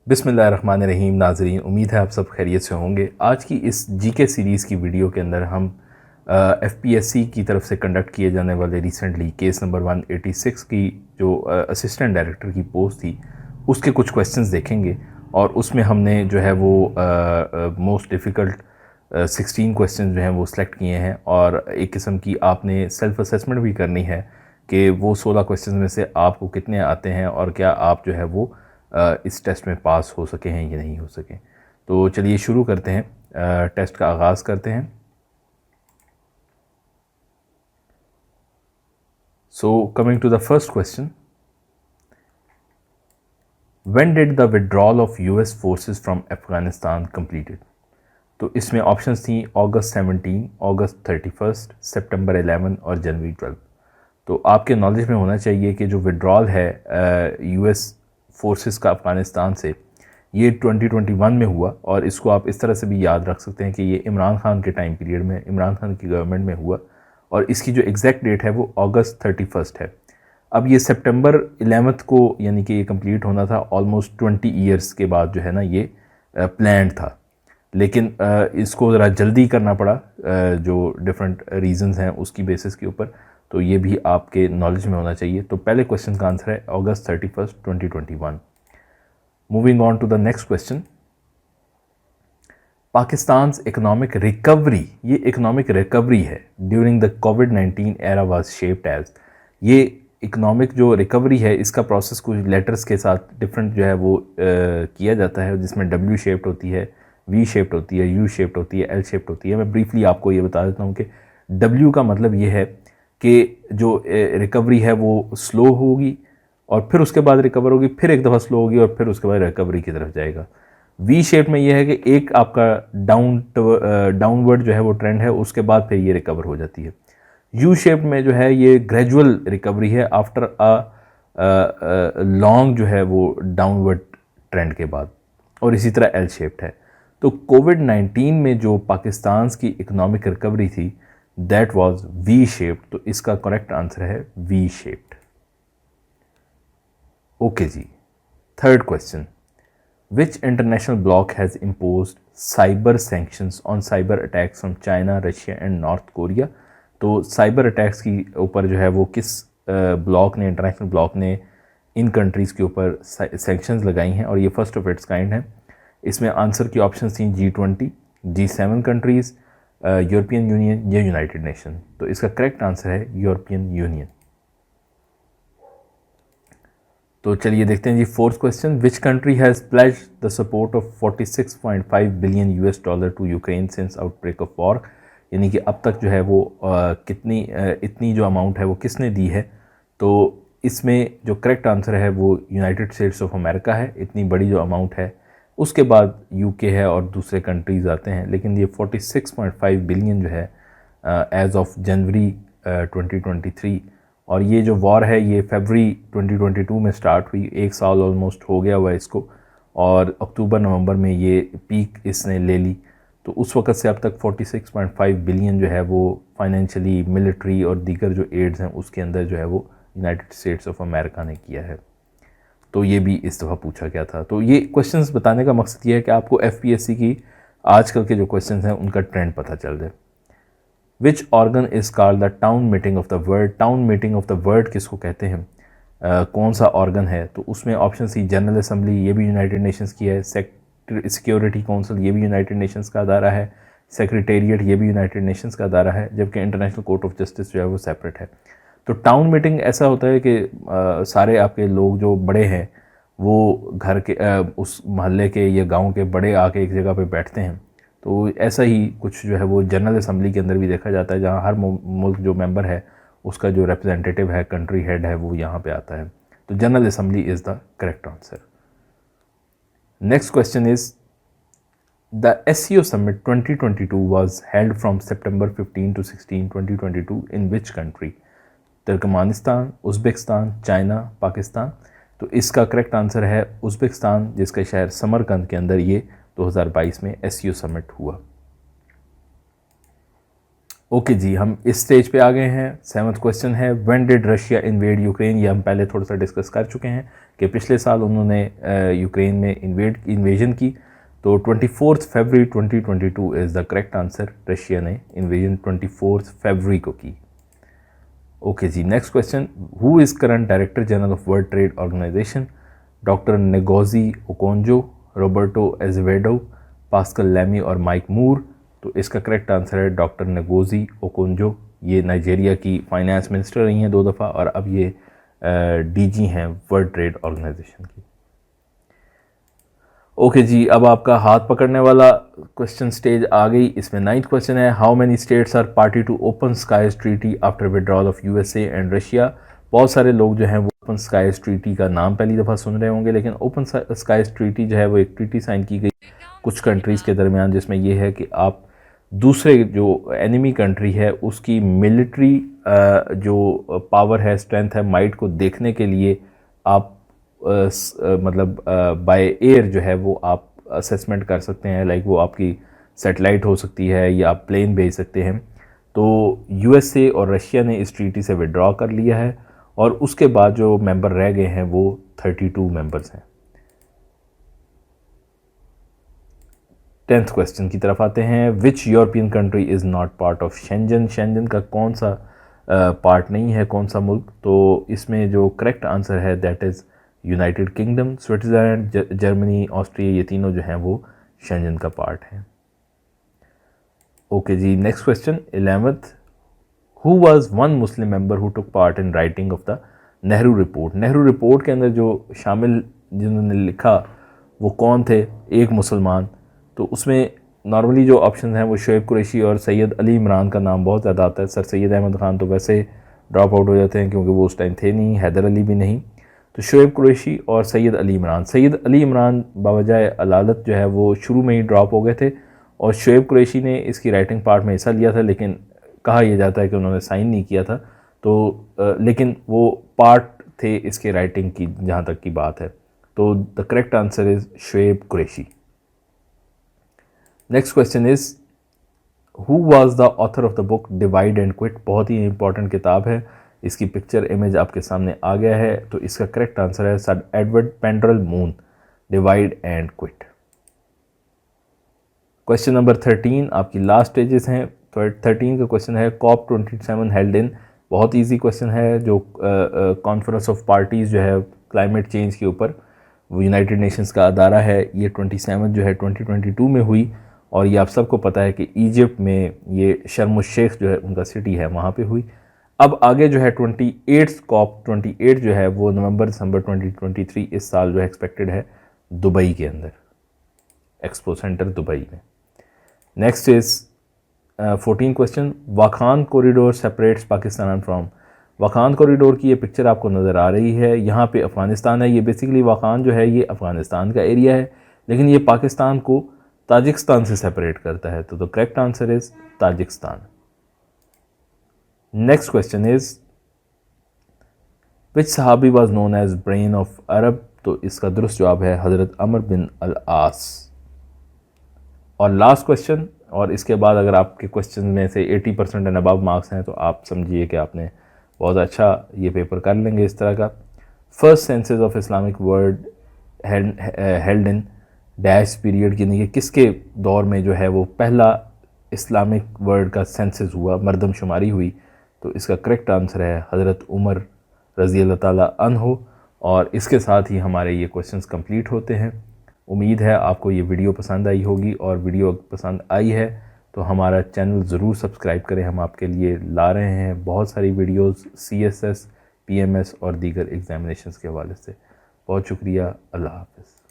बिस्मिल्लाहिर्रहमानिर्रहीम। नाज़रीन, उम्मीद है आप सब खैरियत से होंगे। आज की इस जीके सीरीज़ की वीडियो के अंदर हम एफपीएससी की तरफ से कंडक्ट किए जाने वाले रिसेंटली केस नंबर 186 की जो असिस्टेंट डायरेक्टर की पोस्ट थी उसके कुछ क्वेश्चंस देखेंगे और उसमें हमने जो है वो मोस्ट डिफ़िकल्ट 16 क्वेश्चन जो हैं वो सिलेक्ट किए हैं और एक किस्म की आपने सेल्फ असेसमेंट भी करनी है कि वो 16 क्वेश्चन में से आपको कितने आते हैं और क्या आप जो है वो इस टेस्ट में पास हो सके हैं या नहीं हो सके। तो चलिए शुरू करते हैं, टेस्ट का आगाज़ करते हैं। So coming to the first question, when did the withdrawal of US forces from Afghanistan completed. तो इसमें ऑप्शंस थी अगस्त 17, अगस्त 31, सितंबर 11 और जनवरी 12। तो आपके नॉलेज में होना चाहिए कि जो विड्रॉल है यूएस फोर्सेस का अफ़गानिस्तान से, ये 2021 में हुआ और इसको आप इस तरह से भी याद रख सकते हैं कि ये इमरान खान के टाइम पीरियड में, इमरान खान की गवर्नमेंट में हुआ और इसकी जो एग्जैक्ट डेट है वो अगस्त 31 है। अब ये सितंबर 11 को यानी कि ये कंप्लीट होना था ऑलमोस्ट 20 ईयर्स के बाद जो है ना, ये प्लान था, लेकिन इसको ज़रा जल्दी करना पड़ा जो डिफरेंट रीजंस हैं उसकी बेसिस के ऊपर। तो ये भी आपके नॉलेज में होना चाहिए। तो पहले क्वेश्चन का आंसर है अगस्त 31, 2021। Moving on to the next question, Pakistan economic recovery, ये इकोनॉमिक रिकवरी है ड्यूरिंग द कोविड-19 एरा वाज शेप्ड एज। ये इकोनॉमिक जो रिकवरी है इसका प्रोसेस कुछ लेटर्स के साथ डिफरेंट जो है वो किया जाता है, जिसमें डब्ल्यू शेप्ड होती है, वी शेप्ड होती है, यू शेप्ड होती है, एल शेप्ड होती है। मैं ब्रीफली आपको ये बता देता हूँ कि डब्ल्यू का मतलब ये है कि जो रिकवरी है वो स्लो होगी और फिर उसके बाद रिकवर होगी, फिर एक दफ़ा स्लो होगी और फिर उसके बाद रिकवरी की तरफ जाएगा। वी शेप में ये है कि एक आपका डाउनवर्ड जो है वो ट्रेंड है, उसके बाद फिर ये रिकवर हो जाती है। यू शेप में जो है ये ग्रेजुअल रिकवरी है आफ्टर अ लॉन्ग जो है वो डाउनवर्ड ट्रेंड के बाद, और इसी तरह एल शेप्ड है। तो कोविड-19 में जो पाकिस्तान की इकोनॉमिक रिकवरी थी दैट वाज वी शेप्ड, तो इसका करेक्ट आंसर है वी शेप्ड। ओके जी, third question, which international bloc has imposed cyber sanctions on cyber attacks from China, Russia and North Korea. तो साइबर अटैक्स की ऊपर जो है वो किस ब्लॉक ने, इंटरनेशनल ब्लॉक ने इन कंट्रीज़ के ऊपर सैंक्शंस लगाई हैं और ये फर्स्ट ऑफ इट्स काइंड है। इसमें आंसर की ऑप्शन थी G20, G7 countries, European Union या यूनाइटेड नेशन। तो इसका करेक्ट आंसर है यूरोपियन यूनियन। तो चलिए देखते हैं जी fourth question, which country has pledged the support of 46.5 billion US dollar to Ukraine since outbreak of war. यानी कि अब तक जो है वो इतनी जो अमाउंट है वो किसने दी है। तो इसमें जो करेक्ट आंसर है वो यूनाइटेड स्टेट्स ऑफ अमेरिका है, इतनी बड़ी जो अमाउंट है। उसके बाद यूके है और दूसरे कंट्रीज़ आते हैं, लेकिन ये 46.5 बिलियन जो है एज़ ऑफ जनवरी 2023, और ये जो वॉर है ये फरवरी 2022 में स्टार्ट हुई, एक साल ऑलमोस्ट हो गया हुआ है इसको, और अक्टूबर नवंबर में ये पीक इसने ले ली। तो उस वक़्त से अब तक 46.5 बिलियन जो है वो फाइनेंशियली, मिलिट्री और दीगर जो एड्स हैं उसके अंदर जो है वो यूनाइटेड स्टेट्स ऑफ अमेरिका ने किया है। तो ये भी इस दफ़ा पूछा गया था। तो ये क्वेश्चंस बताने का मकसद ये है कि आपको एफपीएससी की आजकल के जो क्वेश्चंस हैं उनका ट्रेंड पता चल जाए। Which organ is called the town meeting of the world. Town meeting of the world किसको कहते हैं, कौन सा ऑर्गन है। तो उसमें ऑप्शन सी जनरल असम्बली, ये भी यूनाइटेड नेशंस की है, सिक्योरिटी काउंसिल, ये भी यूनाइटेड नेशंस का अदारा है, सेक्रेटेरिएट, ये भी यूनाइटेड नेशंस का अदारा है, जबकि इंटरनेशनल कोर्ट ऑफ जस्टिस जो है वो सेपरेट है। तो टाउन मीटिंग ऐसा होता है कि सारे आपके लोग जो बड़े हैं वो घर के उस मोहल्ले के या गांव के बड़े आके एक जगह पे बैठते हैं। तो ऐसा ही कुछ जो है वो जनरल असम्बली के अंदर भी देखा जाता है, जहाँ हर मुल्क जो मेंबर है उसका जो रिप्रेजेंटेटिव है, कंट्री हेड है, वो यहाँ पे आता है। तो general assembly is the correct answer. Next question is the SCO Summit 2022 was held from September 15 to 16, 2022 in which country? Turkmenistan, Uzbekistan, China, Pakistan. तो इसका करेक्ट आंसर है उज़्बेकिस्तान, जिसका शहर समरकंद के अंदर ये 2022 में SCO समिट हुआ। ओके जी, हम इस स्टेज पे आ गए हैं। 7th क्वेश्चन है, when did Russia invade Ukraine. ये हम पहले थोड़ा सा डिस्कस कर चुके हैं कि पिछले साल उन्होंने यूक्रेन में इन्वेजन की। तो 24 फरवरी 2022 is the correct answer. Russia ने इन्वेजन 24 फरवरी को की। ओके जी, next question, who is current director general of World Trade Organization? Doctor Ngozi Okonjo, Roberto Azevedo, Pascal Lamy और माइक मूर। तो इसका करेक्ट आंसर है डॉक्टर नेगोजी ओकोंजो। ये नाइजीरिया की फाइनेंस मिनिस्टर रही हैं 2 दफ़ा और अब ये डीजी हैं वर्ल्ड ट्रेड ऑर्गेनाइजेशन की। ओके जी, अब आपका हाथ पकड़ने वाला क्वेश्चन स्टेज आ गई। इसमें 9th क्वेश्चन है, how many states are party to open skies treaty after withdrawal of USA and Russia? बहुत सारे लोग जो हैं वो ओपन स्काईज ट्रीटी का नाम पहली दफ़ा सुन रहे होंगे, लेकिन ओपन स्काईज ट्रीटी जो है वो एक ट्रीटी साइन की गई कुछ कंट्रीज़ के दरमियान, जिसमें यह है कि आप दूसरे जो एनिमी कंट्री है उसकी मिलिट्री जो पावर है, स्ट्रेंथ है, माइट को देखने के लिए आप मतलब बाय एयर जो है वो आप असेसमेंट कर सकते हैं। लाइक वो आपकी सैटेलाइट हो सकती है या आप प्लेन भेज सकते हैं। तो यूएसए और रशिया ने इस ट्रीटी से विड्रॉ कर लिया है और उसके बाद जो मेंबर रह गए हैं वो 32 मेंबर्स हैं। 10th क्वेश्चन की तरफ आते हैं, which European country is not part of Schengen? Schengen का कौन सा पार्ट नहीं है, कौन सा मुल्क? तो इसमें जो करेक्ट आंसर है that is United Kingdom, Switzerland, Germany, Austria, ये तीनों जो हैं वो शेंजन का पार्ट हैं। ओके जी, next question 11th, who was one Muslim member who took part in writing of the Nehru report? Nehru report के अंदर जो शामिल जिन्होंने लिखा वो कौन थे? एक मुसलमान। तो उसमें नॉर्मली जो ऑप्शन हैं वो शोएब कुरैशी और सैयद अली इमरान का नाम बहुत ज़्यादा आता है। सर सैयद अहमद ख़ान तो वैसे ड्रॉप आउट हो जाते हैं क्योंकि वो उस टाइम थे नहीं, हैदर अली भी नहीं। तो शोएब कुरैशी और सैयद अली इमरान, सैयद अली इमरान बावजाए अलालत जो है वो शुरू में ही ड्रॉप हो गए थे और शोएब कुरैशी ने इसकी राइटिंग पार्ट में हिस्सा लिया था, लेकिन कहा यह जाता है कि उन्होंने साइन नहीं किया था। तो लेकिन वो पार्ट थे इसके राइटिंग की जहाँ तक की बात है। तो the correct answer is Shoaib Qureshi. Next question is, who was the author of the book divide and quit? बहुत ही इंपॉर्टेंट किताब है, इसकी पिक्चर इमेज आपके सामने आ गया है। तो इसका करेक्ट आंसर है Sir Edward Pendrel Moon, divide and quit. Question number 13 आपकी लास्ट स्टेजेस हैं। 13 का क्वेश्चन है, COP 27 हेल्ड इन? बहुत इजी क्वेश्चन है। जो कॉन्फ्रेंस ऑफ पार्टीज़ जो है क्लाइमेट चेंज के ऊपर, वो यूनाइटेड नेशंस का अदारा है, ये 27 जो है 2022 में हुई और ये आप सबको पता है कि इजिप्ट में ये शर्म शेख जो है उनका सिटी है वहाँ पे हुई। अब आगे जो है 28 COP 28 जो है वो नवंबर दिसंबर 2023 इस साल जो है एक्सपेक्टेड है दुबई के अंदर, एक्सपो सेंटर दुबई में। Next is 14 question, Wakhan corridor separates Pakistan from? Wakhan corridor की ये पिक्चर आपको नज़र आ रही है, यहाँ पे अफ़गानिस्तान है। ये बेसिकली वाखान जो है ये अफ़गानिस्तान का एरिया है, लेकिन ये पाकिस्तान को ताजिकिस्तान से सेपरेट करता है। तो the correct answer is Tajikistan. Next question is, which सहाबी was known as brain of Arab? तो इसका दुरुस्त जवाब है हज़रत अमर बिन अल आस। और लास्ट क्वेश्चन, और इसके बाद अगर आपके क्वेश्चन में से 80% एंड अबव मार्क्स हैं तो आप समझिए कि आपने बहुत अच्छा ये पेपर कर लेंगे इस तरह का। First census of Islamic world held in dash period, यानी कि किसके दौर में जो है वो पहला इस्लामिक वर्ल्ड का सेंसस हुआ, मरदमशुमारी हुई? तो इसका करेक्ट आंसर है हज़रत उमर रज़ी अल्लाह ताला अन्हो। और इसके साथ ही हमारे ये क्वेश्चंस कंप्लीट होते हैं। उम्मीद है आपको ये वीडियो पसंद आई होगी, और वीडियो पसंद आई है तो हमारा चैनल ज़रूर सब्सक्राइब करें। हम आपके लिए ला रहे हैं बहुत सारी वीडियोस CSS, PMS और दीगर एग्ज़ामिनेशंस के हवाले से। बहुत शुक्रिया, अल्लाह हाफ़िज़।